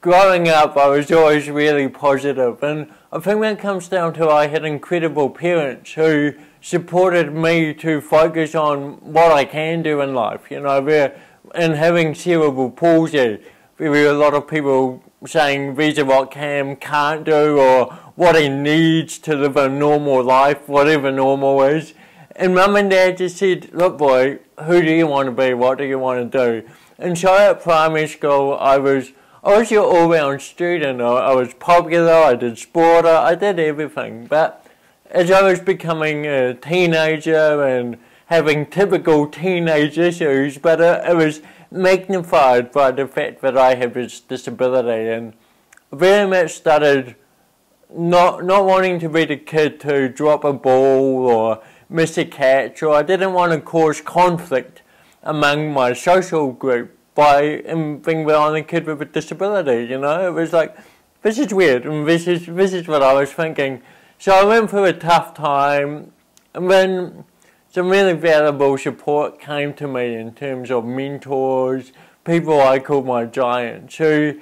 Growing up, I was always really positive, and I think that comes down to I had incredible parents who supported me to focus on what I can do in life. And having cerebral palsy, there were a lot of people saying these are what Cam can't do or what he needs to live a normal life, whatever normal is. And Mum and Dad just said, look boy, who do you want to be, what do you want to do? And so at primary school I was your all-round student. I was popular, I did sport, I did everything. But as I was becoming a teenager and having typical teenage issues, but it was magnified by the fact that I have this disability, and very much started not wanting to be the kid to drop a ball or miss a catch, or I didn't want to cause conflict among my social group by being the only kid with a disability. It was like, this is weird, and this is what I was thinking. So I went through a tough time, and then some really valuable support came to me in terms of mentors, people I called my giants, who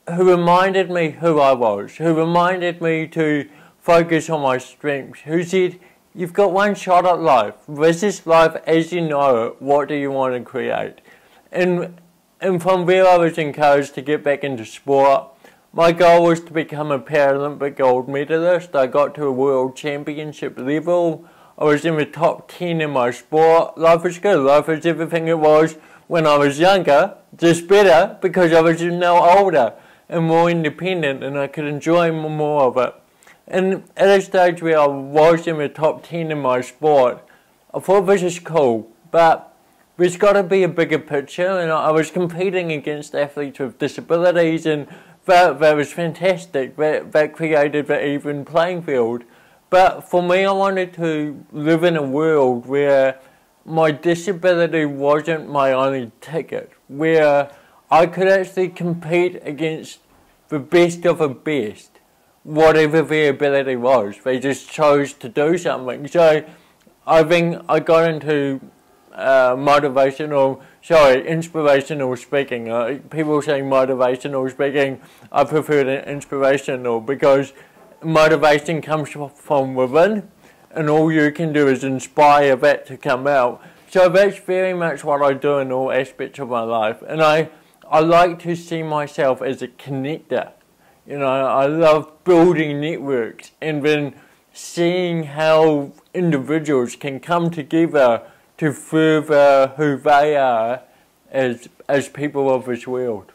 reminded me who I was, who reminded me to focus on my strengths, who said, you've got one shot at life, this is life as you know it, what do you want to create? And from there I was encouraged to get back into sport. My goal was to become a Paralympic gold medalist. I got to a world championship level. I was in the top 10 in my sport. Life was good. Life was everything it was when I was younger, just better because I was now older and more independent and I could enjoy more of it. And at a stage where I was in the top 10 in my sport, I thought this is cool, but there's got to be a bigger picture, and I was competing against athletes with disabilities, and that was fantastic. That created the even playing field. But for me, I wanted to live in a world where my disability wasn't my only ticket, where I could actually compete against the best of the best, whatever their ability was. They just chose to do something. So I got into inspirational speaking. People say motivational speaking. I prefer the inspirational because motivation comes from within, and all you can do is inspire that to come out. So that's very much what I do in all aspects of my life, and I like to see myself as a connector. I love building networks and then seeing how individuals can come together to further who they are as people of this world.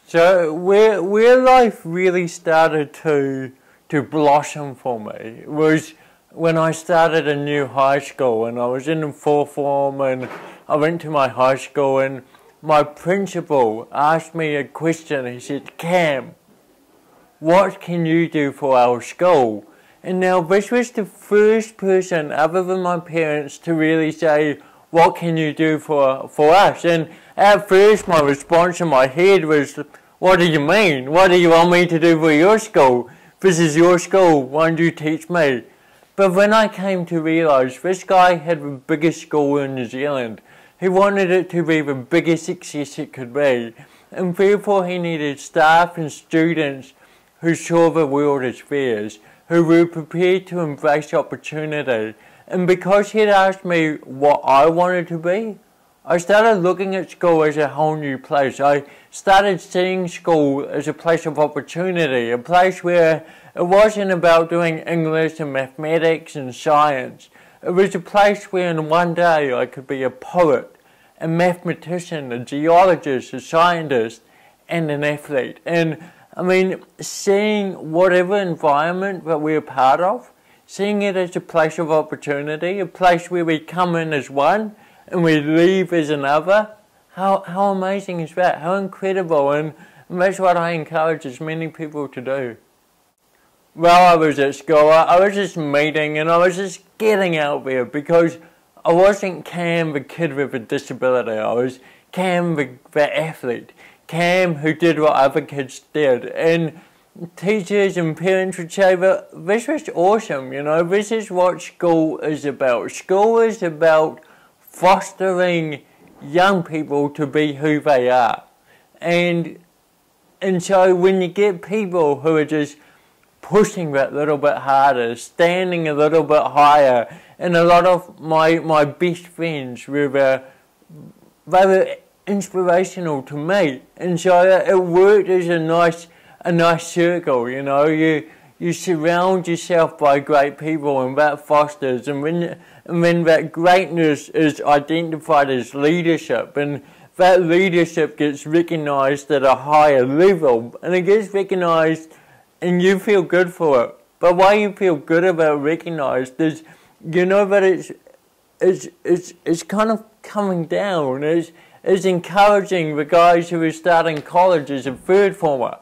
So where life really started to blossom for me was when I started a new high school, and I was in the 4th form, and I went to my high school, and my principal asked me a question. He said, Cam, what can you do for our school? And now this was the first person other than my parents to really say, what can you do for us? And at first my response in my head was, what do you mean? What do you want me to do for your school? This is your school, why don't you teach me? But when I came to realise this guy had the biggest school in New Zealand, he wanted it to be the biggest success it could be, and therefore he needed staff and students who saw the world as theirs, who were prepared to embrace opportunity. And because he'd asked me what I wanted to be, I started looking at school as a whole new place. I started seeing school as a place of opportunity, a place where it wasn't about doing English and mathematics and science. It was a place where in one day I could be a poet, a mathematician, a geologist, a scientist, and an athlete. And I mean, seeing whatever environment that we're part of, seeing it as a place of opportunity, a place where we come in as one and we leave as another, how amazing is that? How incredible, and that's what I encourage as many people to do. While I was at school, I was just meeting and I was just getting out there because I wasn't Cam the kid with a disability, I was Cam the athlete. Cam who did what other kids did, and teachers and parents would say, but this was awesome, this is what school is about. School is about fostering young people to be who they are. And And so when you get people who are just pushing that little bit harder, standing a little bit higher, and a lot of my best friends were inspirational to me, and so it worked as a nice circle. You know, you surround yourself by great people, and that fosters, and when that greatness is identified as leadership, and that leadership gets recognised at a higher level, and it gets recognised, and you feel good for it. But why you feel good about recognised is, you know that it's kind of coming down. It's encouraging the guys who are starting college as a third former.